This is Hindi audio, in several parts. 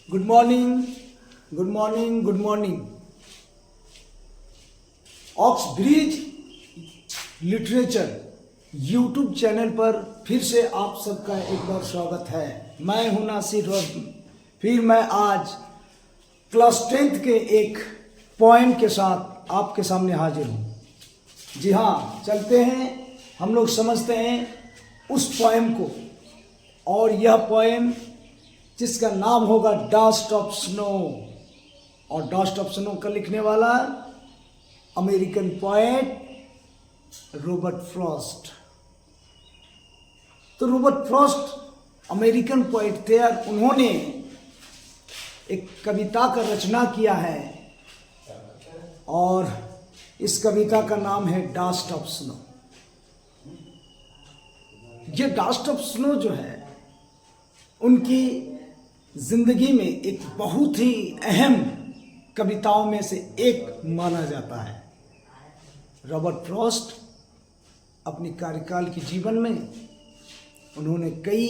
Good morning, good morning, good morning. Oxbridge literature YouTube channel पर फिर से आप सबका एक बार स्वागत है। मैं हूं नासिर और फिर मैं आज क्लास 10th के एक पोएम के साथ आपके सामने हाजिर हूं। जी हाँ, चलते हैं, हम लोग समझते हैं उस पोएम को। और यह पोएम जिसका नाम होगा डस्ट ऑफ स्नो, और डस्ट ऑफ स्नो का लिखने वाला अमेरिकन पोएट रॉबर्ट फ्रॉस्ट। तो रॉबर्ट फ्रॉस्ट अमेरिकन पोएट थे और उन्होंने एक कविता का रचना किया है और इस कविता का नाम है डस्ट ऑफ स्नो। ये डस्ट ऑफ स्नो जो है उनकी जिंदगी में एक बहुत ही अहम कविताओं में से एक माना जाता है। रॉबर्ट फ्रॉस्ट अपनी कार्यकाल के जीवन में उन्होंने कई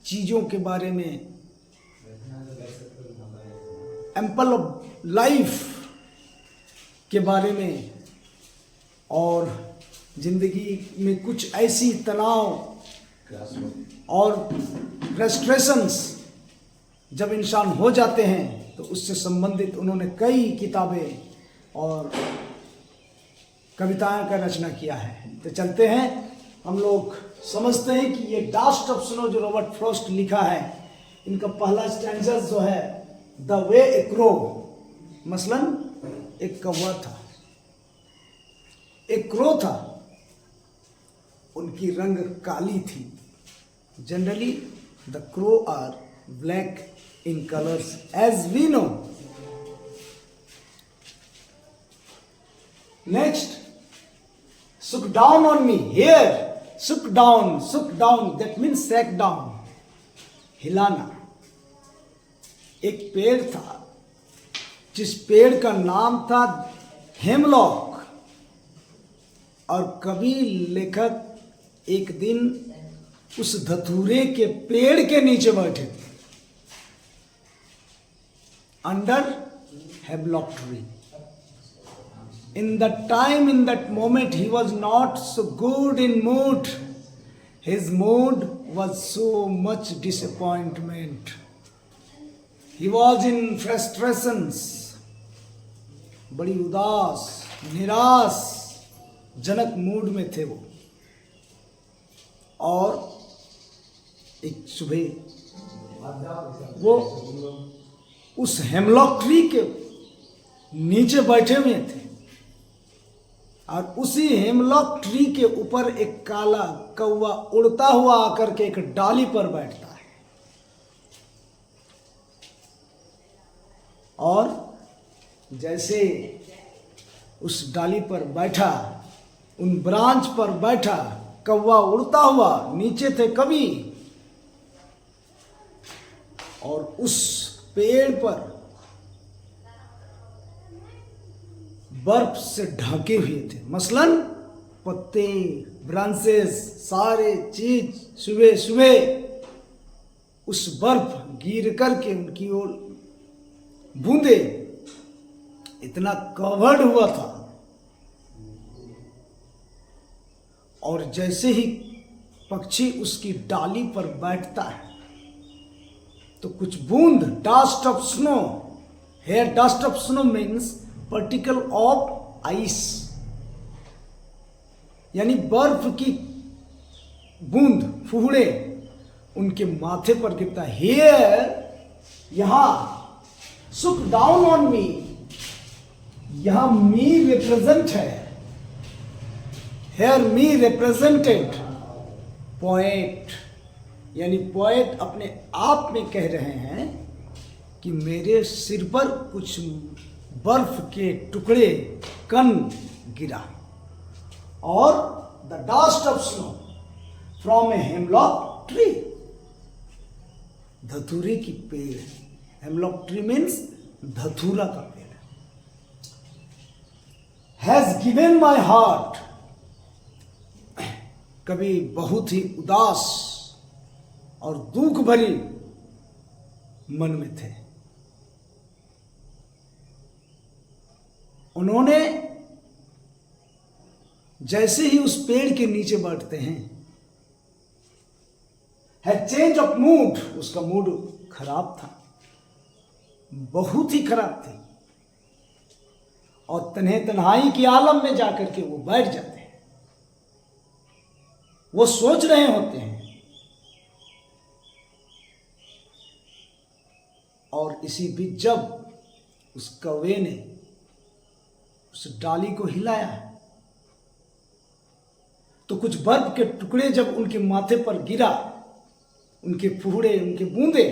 चीज़ों के बारे में, एम्पल ऑफ लाइफ के बारे में और जिंदगी में कुछ ऐसी तनाव और फ्रस्ट्रेशंस जब इंसान हो जाते हैं तो उससे संबंधित उन्होंने कई किताबें और कविताएं का रचना किया है। तो चलते हैं, हम लोग समझते हैं कि ये डस्ट ऑफ स्नो जो रॉबर्ट फ्रॉस्ट लिखा है, इनका पहला स्टैंजा जो है द वे ए क्रो, मसलन एक कौवा था, एक क्रो था, उनकी रंग काली थी। Generally the crow are black in colors as we know. Next, look down on me. Here, look down, that means sat down. हिलाना। एक पेड़ था जिस पेड़ का नाम था हेमलॉक, और कवि लेखक एक दिन उस धतूरे के पेड़ के नीचे बैठे थे, under hemlock tree. In that moment, he was not so good in mood. His mood was so much disappointment. He was in frustrations. बड़ी उदास, निराश जनक मूड में थे वो। और एक सुबह वो उस हेमलॉक ट्री के नीचे बैठे हुए थे और उसी हेमलॉक ट्री के ऊपर एक काला कौवा उड़ता हुआ आकर के एक डाली पर बैठता है, और जैसे उस डाली पर बैठा, उन ब्रांच पर बैठा, कौवा उड़ता हुआ, नीचे थे कवि, और उस पेड़ पर बर्फ से ढके हुए थे, मसलन पत्ते, ब्रांचेस, सारे चीज सुबह सुबह उस बर्फ गिर करके उनकी ओर बूंदे इतना कवर्ड हुआ था। और जैसे ही पक्षी उसकी डाली पर बैठता है तो कुछ बूंद, dust of snow, here dust of snow means particle of ice, यानी बर्फ की बूंद, फुहड़े उनके माथे पर गिरता है। हेयर, यहां सुक डाउन ऑन मी, यहां मी रिप्रेजेंट है, हेयर मी रिप्रेजेंटेड पोएट, यानी पोएट अपने आप में कह रहे हैं कि मेरे सिर पर कुछ बर्फ के टुकड़े, कण गिरा, और the dust of snow from a hemlock tree, धतूरे की पेड़, हेमलॉक ट्री मीन्स धतूरा का पेड़, हैज गिवन माई हार्ट, कभी बहुत ही उदास और दुख भरी मन में थे। उन्होंने जैसे ही उस पेड़ के नीचे बैठते हैं, है चेंज ऑफ मूड, उसका मूड खराब था, बहुत ही खराब थी, और तन्हाई की आलम में जाकर के वो बैठ जाते हैं। वो सोच रहे होते हैं, और इसी बीच जब उस कौवे ने उस डाली को हिलाया तो कुछ बर्फ के टुकड़े जब उनके माथे पर गिरा, उनके फुहड़े, उनके बूंदे,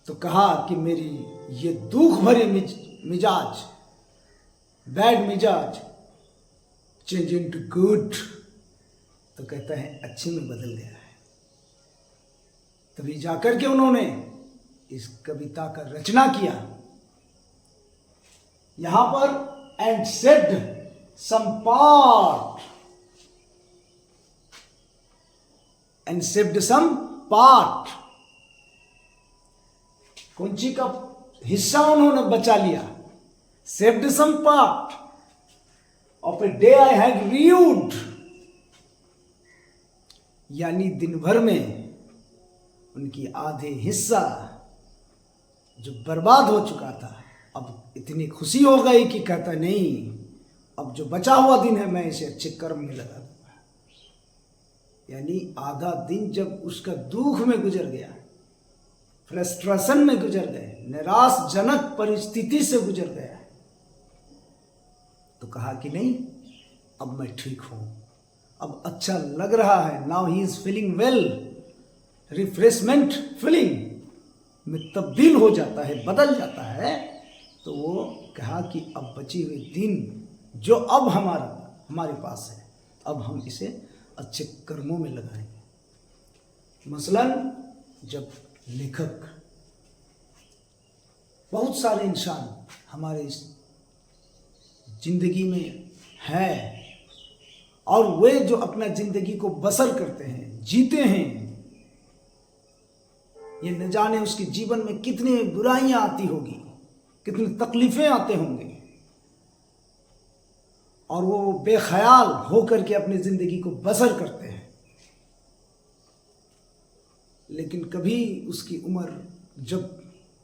तो कहा कि मेरी ये दुख भरे मिजाज, बैड मिजाज चेंज इनटू गुड, तो कहता है अच्छे में बदल गया है। तभी जाकर के उन्होंने इस कविता का रचना किया। यहां पर and said some part, and saved some part, कौंची का हिस्सा उन्होंने बचा लिया। Saved some part of a day I had rued, यानी दिन भर में उनकी आधे हिस्सा जो बर्बाद हो चुका था, अब इतनी खुशी हो गई कि कहता नहीं, अब जो बचा हुआ दिन है मैं इसे अच्छे कर्म में लगा दूंगा। यानी आधा दिन जब उसका दुख में गुजर गया, फ्रस्ट्रेशन में गुजर गए, निराशजनक परिस्थिति से गुजर गया, तो कहा कि नहीं, अब मैं ठीक हूं, अब अच्छा लग रहा है। Now he is feeling well, refreshment feeling में तब्दील हो जाता है, बदल जाता है। तो वो कहा कि अब बची हुई दिन जो अब हमारे पास है, अब हम इसे अच्छे कर्मों में लगाएंगे। मसलन जब लेखक, बहुत सारे इंसान हमारे इस जिंदगी में है, और वे जो अपना जिंदगी को बसर करते हैं, जीते हैं, ये न जाने उसके जीवन में कितनी बुराइयां आती होगी, कितनी तकलीफें आते होंगे, और वो बेख्याल होकर के अपनी जिंदगी को बसर करते हैं। लेकिन कभी उसकी उम्र जब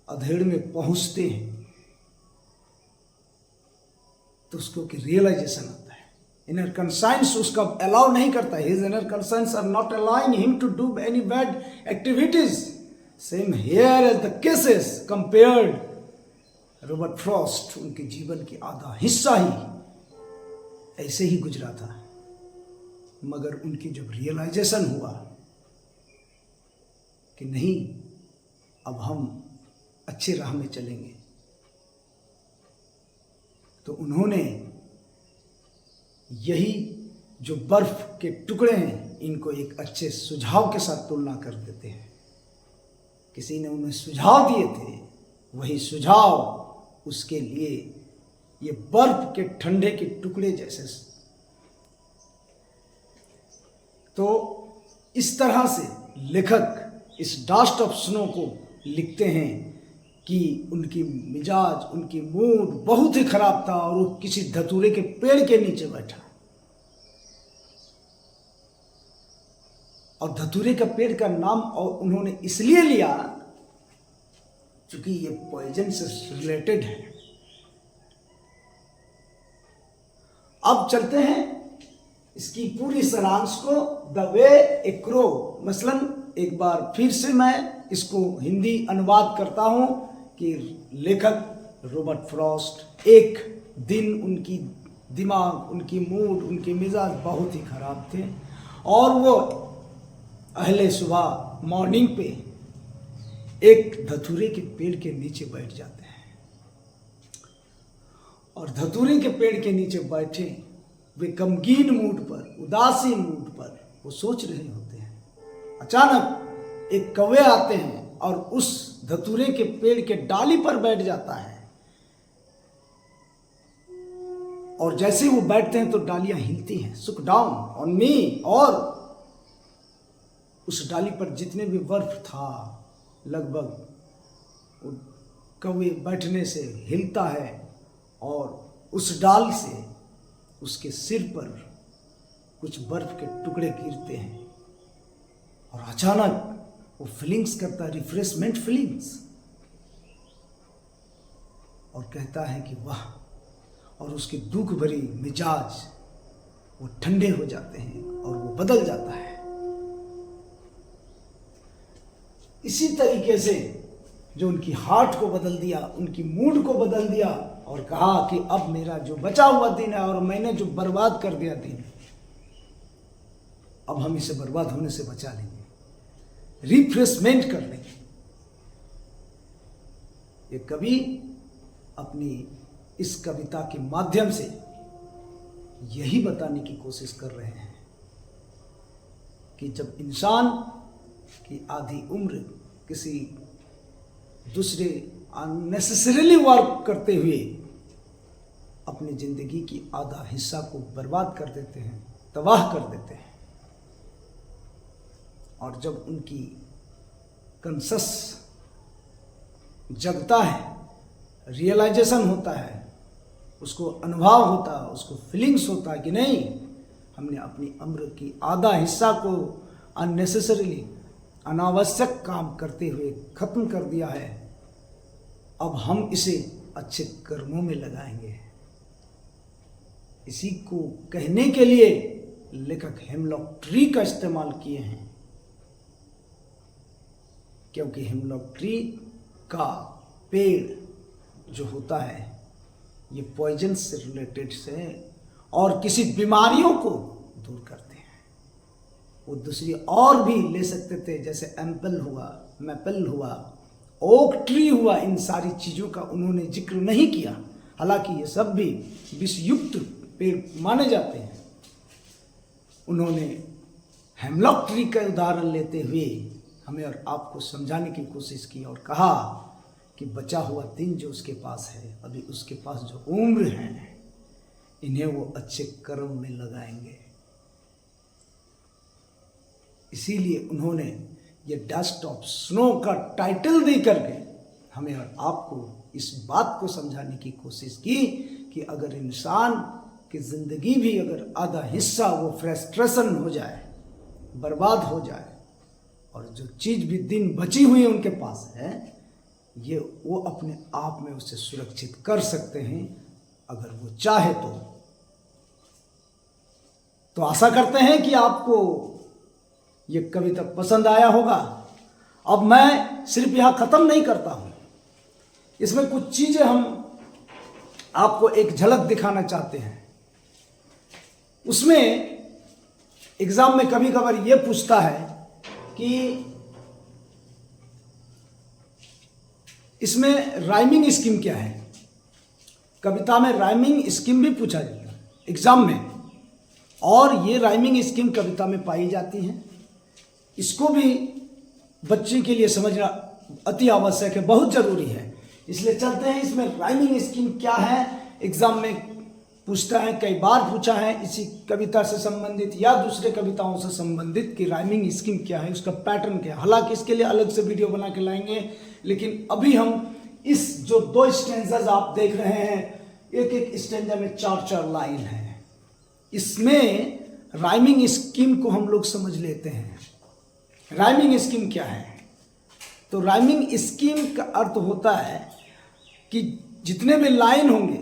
अधेड़ में पहुंचते हैं तो उसको कि रियलाइजेशन आता है। इनर कंसाइंस उसका अलाउ नहीं करता है। His inner conscience are not allowing him to do any bad activities. Same here as the cases compared. Robert Frost, उनके जीवन की आधा हिस्सा ही ऐसे ही गुजरा था, मगर उनकी जब रियलाइजेशन हुआ कि नहीं, अब हम अच्छे राह में चलेंगे, तो उन्होंने यही जो बर्फ के टुकड़े हैं, इनको एक अच्छे सुझाव के साथ तुलना कर देते हैं। किसी ने उन्हें सुझाव दिए थे, वही सुझाव उसके लिए ये बर्फ के ठंडे के टुकड़े जैसे। तो इस तरह से लेखक इस डस्ट ऑफ स्नो को लिखते हैं कि उनकी मिजाज, उनकी मूड बहुत ही खराब था और वो किसी धतूरे के पेड़ के नीचे बैठा। और धतूरे का पेड़ का नाम और उन्होंने इसलिए लिया क्योंकि ये पॉइजन से रिलेटेड है। अब चलते हैं इसकी पूरी सारांश को। द वे ए क्रो, मसलन एक बार फिर से मैं इसको हिंदी अनुवाद करता हूं कि लेखक रॉबर्ट फ्रॉस्ट, एक दिन उनकी दिमाग, उनकी मूड, उनके मिजाज बहुत ही खराब थे और वो अहले सुबह मॉर्निंग पे एक धतूरे के पेड़ के नीचे बैठ जाते हैं और धतूरे के पेड़ के नीचे बैठे वे गमगीन मूड पर, उदासीन मूड पर वो सोच रहे होते हैं। अचानक एक कौवे आते हैं और उस धतूरे के पेड़ के डाली पर बैठ जाता है और जैसे वो बैठते हैं तो डालियां हिलती हैं। सुक डाउन ऑन मी, और उस डाली पर जितने भी बर्फ था लगभग कौवे बैठने से हिलता है और उस डाल से उसके सिर पर कुछ बर्फ के टुकड़े गिरते हैं और अचानक वो फीलिंग्स करता है, रिफ्रेशमेंट फीलिंग्स, और कहता है कि वाह, और उसके दुख भरी मिजाज वो ठंडे हो जाते हैं और वो बदल जाता है। इसी तरीके से जो उनकी हार्ट को बदल दिया, उनकी मूड को बदल दिया और कहा कि अब मेरा जो बचा हुआ दिन है और मैंने जो बर्बाद कर दिया दिन, अब हम इसे बर्बाद होने से बचा लेंगे, रिफ्रेशमेंट कर लेंगे। ये कवि अपनी इस कविता के माध्यम से यही बताने की कोशिश कर रहे हैं कि जब इंसान की आधी उम्र किसी दूसरे अननेसेसरीली वर्क करते हुए अपनी जिंदगी की आधा हिस्सा को बर्बाद कर देते हैं, तबाह कर देते हैं, और जब उनकी कंसस जगता है, रियलाइजेशन होता है, उसको अनुभव होता है, उसको फीलिंग्स होता है कि नहीं, हमने अपनी उम्र की आधा हिस्सा को अननेसेसरीली अनावश्यक काम करते हुए खत्म कर दिया है, अब हम इसे अच्छे कर्मों में लगाएंगे। इसी को कहने के लिए लेखक हेमलॉक ट्री का इस्तेमाल किए हैं, क्योंकि हेमलॉक ट्री का पेड़ जो होता है ये पॉइजन से रिलेटेड से और किसी बीमारियों को दूर करते हैं। वो दूसरी और भी ले सकते थे, जैसे एम्पल हुआ, मैपल हुआ, ओक ट्री हुआ, इन सारी चीज़ों का उन्होंने जिक्र नहीं किया, हालांकि ये सब भी विषयुक्त पेड़ माने जाते हैं। उन्होंने हेमलॉक ट्री का उदाहरण लेते हुए हमें और आपको समझाने की कोशिश की और कहा कि बचा हुआ दिन जो उसके पास है, अभी उसके पास जो उम्र है, इन्हें वो अच्छे कर्म में लगाएंगे। इसीलिए उन्होंने ये डस्ट ऑफ स्नो का टाइटल दे करके हमें और आपको इस बात को समझाने की कोशिश की कि अगर इंसान की ज़िंदगी भी अगर आधा हिस्सा वो फ्रस्ट्रेशन हो जाए, बर्बाद हो जाए, और जो चीज़ भी दिन बची हुई उनके पास है, ये वो अपने आप में उसे सुरक्षित कर सकते हैं अगर वो चाहे तो आशा करते हैं कि आपको ये कविता पसंद आया होगा। अब मैं सिर्फ यहाँ ख़त्म नहीं करता हूँ, इसमें कुछ चीज़ें हम आपको एक झलक दिखाना चाहते हैं। उसमें एग्ज़ाम में कभी कभार ये पूछता है कि इसमें राइमिंग स्कीम क्या है। कविता में राइमिंग स्कीम भी पूछा जाएगा एग्जाम में, और ये राइमिंग स्कीम कविता में पाई जाती है। इसको भी बच्चे के लिए समझना अति आवश्यक है, बहुत जरूरी है। इसलिए चलते हैं, इसमें राइमिंग स्कीम क्या है एग्जाम में पूछता है, कई बार पूछा है इसी कविता से संबंधित या दूसरे कविताओं से संबंधित कि राइमिंग स्कीम क्या है, उसका पैटर्न क्या है। हालांकि इसके लिए अलग से वीडियो बना के लाएंगे, लेकिन अभी हम इस जो दो स्टेंजाज आप देख रहे हैं, एक एक स्टेंजा में 4-4 लाइन है, इसमें राइमिंग स्कीम को हम लोग समझ लेते हैं। राइमिंग स्कीम क्या है? तो राइमिंग स्कीम का अर्थ होता है कि जितने भी लाइन होंगे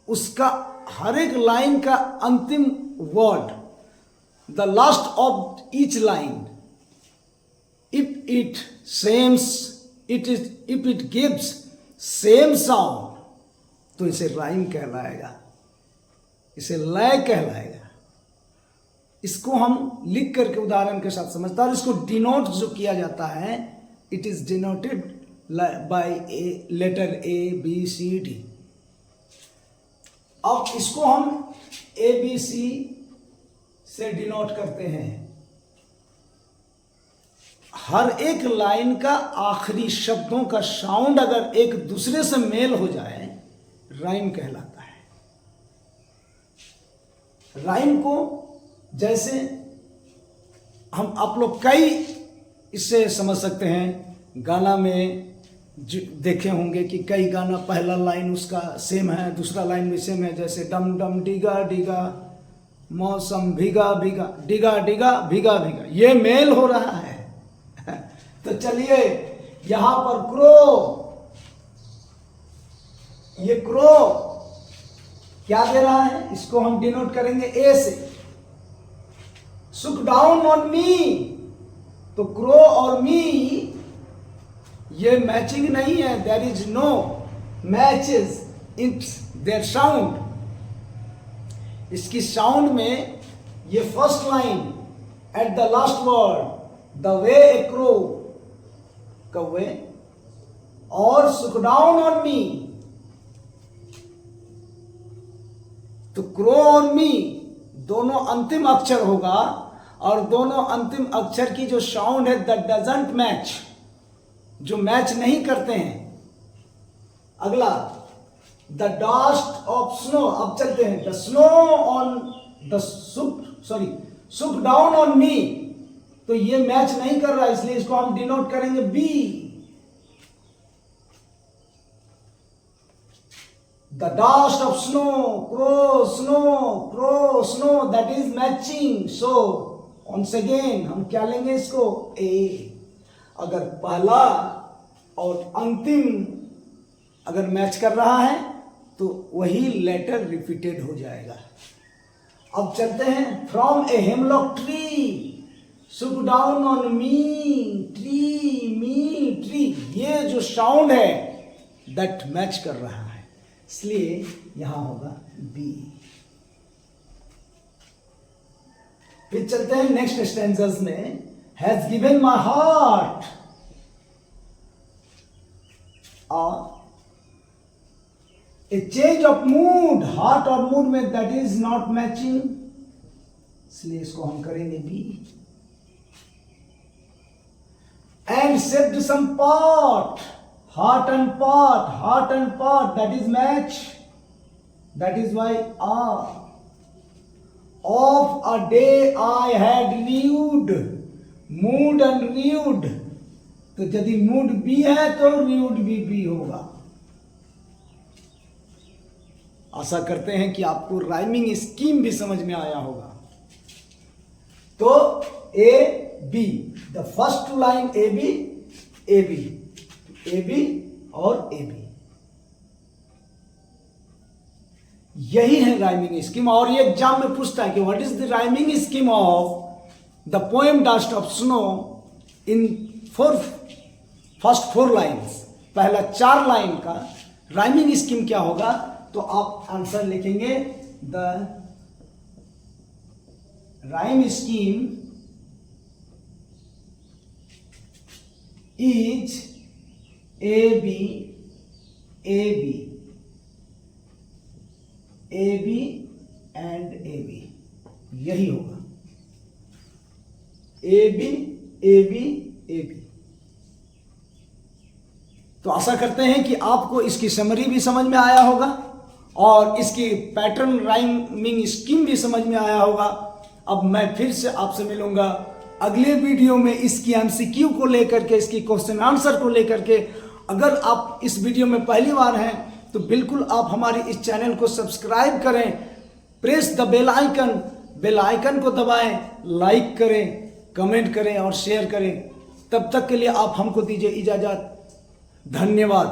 उसका हर एक लाइन का अंतिम word, the last of each line, if it gives same sound, तो इसे राइम कहलाएगा, इसे लय कहलाएगा। इसको हम लिख करके उदाहरण के साथ समझता है। इसको डिनोट जो किया जाता है, it is denoted by a letter ABCD। अब इसको हम ABC से डिनोट करते हैं। हर एक लाइन का आखिरी शब्दों का साउंड अगर एक दूसरे से मेल हो जाए, राइम कहलाता है। राइम को जैसे हम आप लोग कई इससे समझ सकते हैं गाना में देखे होंगे कि कई गाना पहला लाइन उसका सेम है, दूसरा लाइन भी सेम है, जैसे डम डम डिगा डिगा मौसम भीगा भीगा डिगा डिगा भीगा भीगा, ये मेल हो रहा है। तो चलिए यहां पर क्रो, ये क्रो क्या दे रहा है, इसको हम डिनोट करेंगे ए से। सुक डाउन ऑन मी, तो क्रो और मी ये मैचिंग नहीं है, there is no matches in their sound. इसकी साउंड में ये first line at the last word the way a crow, कौवे, और सुक डाउन ऑन मी, तो क्रो और मी दोनों अंतिम अक्षर होगा, और दोनों अंतिम अक्षर की जो साउंड है दैट डजंट मैच, जो मैच नहीं करते हैं। अगला द डस्ट ऑफ स्नो, अब चलते हैं द स्नो ऑन द सुक डाउन ऑन मी, तो ये मैच नहीं कर रहा, इसलिए इसको हम डिनोट करेंगे B. The dust of snow, crow snow, that is matching, so once again हम क्या लेंगे इसको ए। अगर पहला और अंतिम अगर मैच कर रहा है तो वही लेटर रिपीटेड हो जाएगा। अब चलते हैं फ्रॉम ए हेमलॉक ट्री, सुक डाउन ऑन मी ट्री, ये जो साउंड है दैट मैच कर रहा है, इसलिए यहां होगा बी। फिर चलते हैं नेक्स्ट स्टैंजर्स में, has given my heart, a change of mood, heart और मूड में दैट इज नॉट मैचिंग, इसलिए इसको हम करेंगे B. And saved some part, heart and part that is match, that is why are. Of a day I had rued, mood and rued, तो यदि मूड बी है तो rued भी बी होगा। आशा करते हैं कि आपको राइमिंग स्कीम भी समझ में आया होगा। तो A B, the first line A B और ए बी, यही है राइमिंग स्कीम। और ये एग्जाम में पूछता है कि what is the rhyming scheme of the poem dust of snow in first 4 lines, पहला 4 लाइन का राइमिंग स्कीम क्या होगा, तो आप आंसर लिखेंगे the rhyme scheme is A B and A B, यही होगा ए बी। तो आशा करते हैं कि आपको इसकी समरी भी समझ में आया होगा और इसकी पैटर्न राइमिंग स्कीम भी समझ में आया होगा। अब मैं फिर से आपसे मिलूंगा अगले वीडियो में इसकी एमसीक्यू को लेकर के, इसकी क्वेश्चन आंसर को लेकर के। अगर आप इस वीडियो में पहली बार हैं तो बिल्कुल आप हमारे इस चैनल को सब्सक्राइब करें, प्रेस द बेल आइकन को दबाएं, लाइक करें, कमेंट करें और शेयर करें। तब तक के लिए आप हमको दीजिए इजाज़त। धन्यवाद।